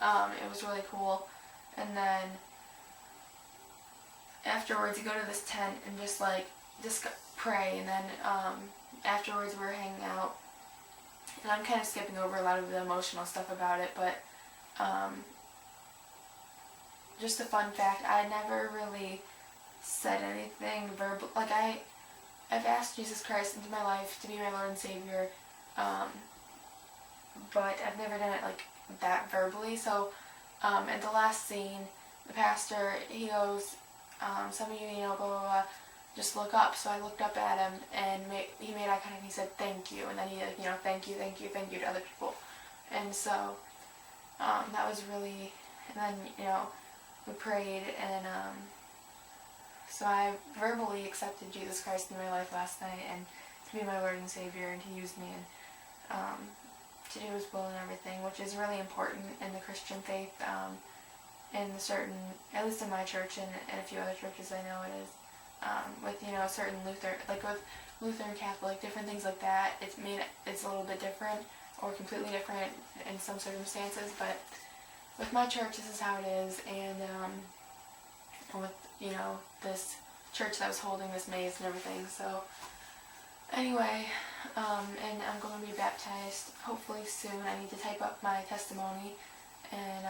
It was really cool. And then afterwards you go to this tent and just pray, and then afterwards we're hanging out. And I'm kind of skipping over a lot of the emotional stuff about it, but just a fun fact, I never really said anything verbal. I've asked Jesus Christ into my life to be my Lord and Savior, but I've never done it like that verbally. So at the last scene, the pastor, he goes, some of you, blah, blah, blah, just look up. So I looked up at him, and he made eye contact, and he said, thank you. And then he, thank you, thank you, thank you to other people. And so that was really, and then, we prayed, and so I verbally accepted Jesus Christ in my life last night, and to be my Lord and Savior, and to use me, and to do His will and everything, which is really important in the Christian faith, in certain, at least in my church and a few other churches I know it is, with, certain with Lutheran, Catholic, different things like that. It's a little bit different, or completely different in some circumstances, but with my church, this is how it is, and with, this church that was holding this maze and everything. So anyway, and I'm going to be baptized hopefully soon. I need to type up my testimony and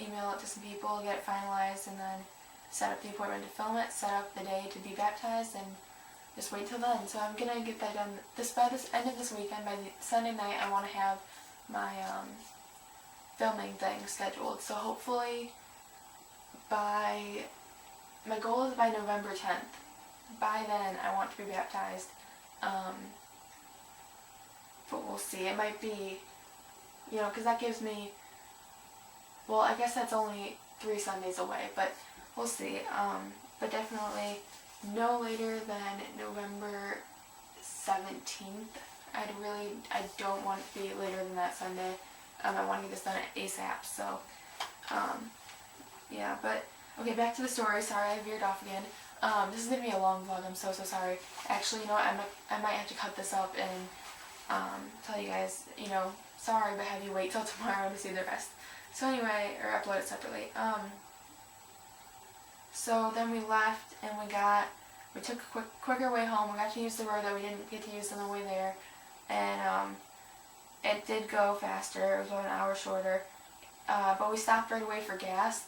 email it to some people, get it finalized, and then set up the appointment to film it, set up the day to be baptized, and just wait till then. So I'm going to get that done by this end of this weekend. By the Sunday night, I want to have my filming thing scheduled. So hopefully my goal is by November 10th. By then, I want to be baptized. But we'll see. It might be, because that gives me, well, I guess that's only 3 Sundays away, but we'll see. But definitely no later than November 17th. I don't want it to be later than that Sunday. I want to get this done ASAP, so, yeah, but, okay, back to the story. Sorry, I veered off again. This is going to be a long vlog. I'm so sorry. Actually, I might have to cut this up and tell you guys, sorry, but have you wait till tomorrow to see the rest. So anyway, or upload it separately. So then we left, and we took a quicker way home. We got to use the road that we didn't get to use on the way there, and it did go faster. It was about an hour shorter, but we stopped right away for gas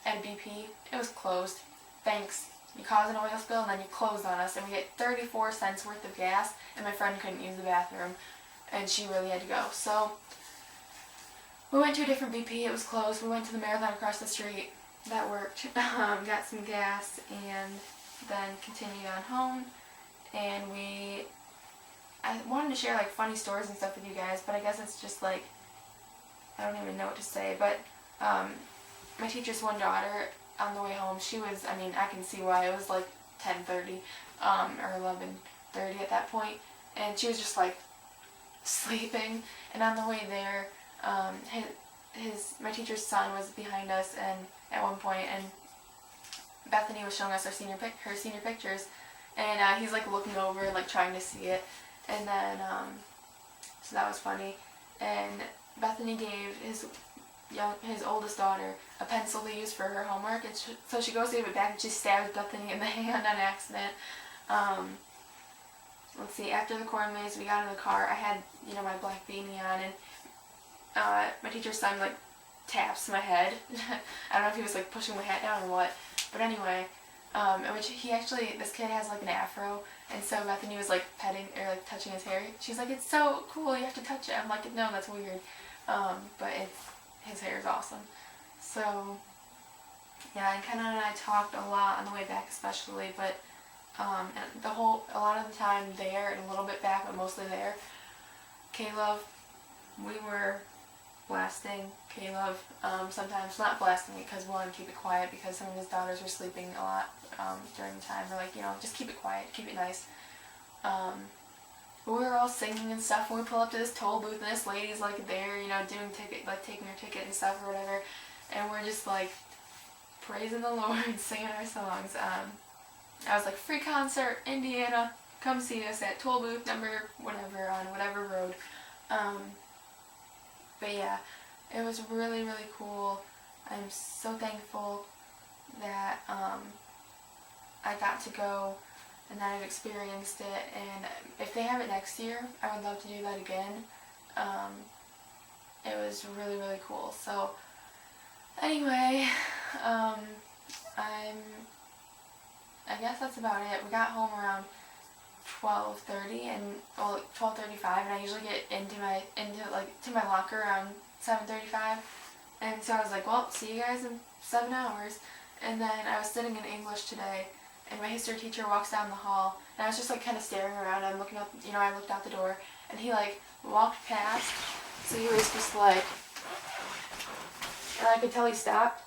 at BP. It was closed. Thanks. You caused an oil spill, and then you closed on us, and we get 34 cents worth of gas, and my friend couldn't use the bathroom, and she really had to go. So we went to a different BP. It was closed. We went to the Marathon across the street. That worked. Got some gas, and then continued on home, and I wanted to share funny stories and stuff with you guys, but I guess it's just I don't even know what to say, but my teacher's one daughter, on the way home, she was, I can see why, it was 10:30 or 11:30 at that point, and she was just sleeping, and on the way there, my teacher's son was behind us, and at one point, and Bethany was showing us her senior pictures, and he's looking over, trying to see it, and then, so that was funny, and Bethany gave his oldest daughter a pencil to use for her homework, and so she goes to give it back, and she stabs Bethany in the hand on accident. Let's see, after the corn maze, we got in the car. I had, my black beanie on, and my teacher's son, taps my head. I don't know if he was, pushing my hat down or what, but anyway, this kid has, an afro, and so Bethany was, petting, or, touching his hair. She's like, it's so cool, you have to touch it. I'm like, no, that's weird, but his hair is awesome. So, yeah, and Kenna and I talked a lot on the way back especially, but and a lot of the time there and a little bit back, but mostly there. Caleb, we were blasting Caleb, sometimes not blasting it because we wanted to keep it quiet because some of his daughters were sleeping a lot during the time. We're just keep it quiet, keep it nice. But we were all singing and stuff when we pull up to this toll booth, and this lady's there, doing ticket, taking her ticket and stuff or whatever, and we're just praising the Lord and singing our songs. I was free concert, Indiana, come see us at toll booth number whatever on whatever road. But yeah, it was really, really cool. I'm so thankful that I got to go and that I've experienced it, and if they have it next year, I would love to do that again. It was really, really cool. So anyway, I guess that's about it. We got home around 12:30 and 12:35, and I usually get to my locker around 7:35. And so I was like, well, see you guys in 7 hours. And then I was sitting in English today, and my history teacher walks down the hall, and I was just like kind of staring around. I'm looking out, I looked out the door, and he like walked past. So he was just like, and I could tell he stopped.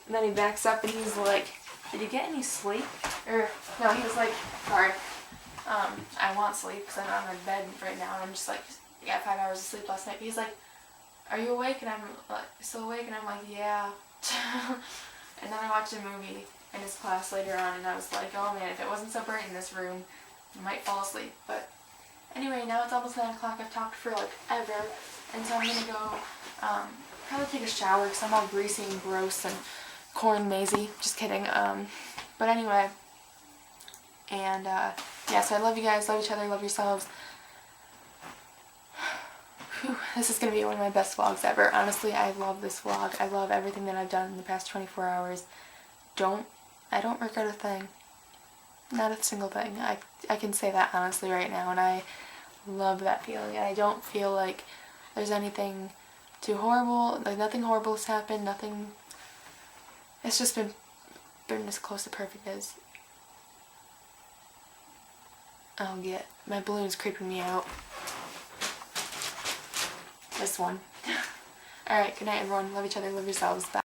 And then he backs up, and he's like, "Did you get any sleep?" Or no, he was like, "Sorry, I want sleep because I'm on my bed right now, and I'm just like, I got 5 hours of sleep last night." But he's like, "Are you awake?" And I'm like, "Still awake?" And I'm like, "Yeah." And then I watched a movie in his class later on, and I was like, oh man, if it wasn't so bright in this room, I might fall asleep. But anyway, now it's almost 9 o'clock. I've talked for like ever, and so I'm gonna go probably take a shower because I'm all greasy and gross and corn mazy. Just kidding. But anyway, and yeah, so I love you guys, love each other, love yourselves. Whew, this is going to be one of my best vlogs ever. Honestly, I love this vlog. I love everything that I've done in the past 24 hours. I don't regret a thing. Not a single thing. I can say that honestly right now, and I love that feeling. And I don't feel like there's anything too horrible. Like, nothing horrible has happened. Nothing. It's just been as close to perfect as I'll get. My balloon's creeping me out. This one. Alright, good night everyone. Love each other, love yourselves. Bye.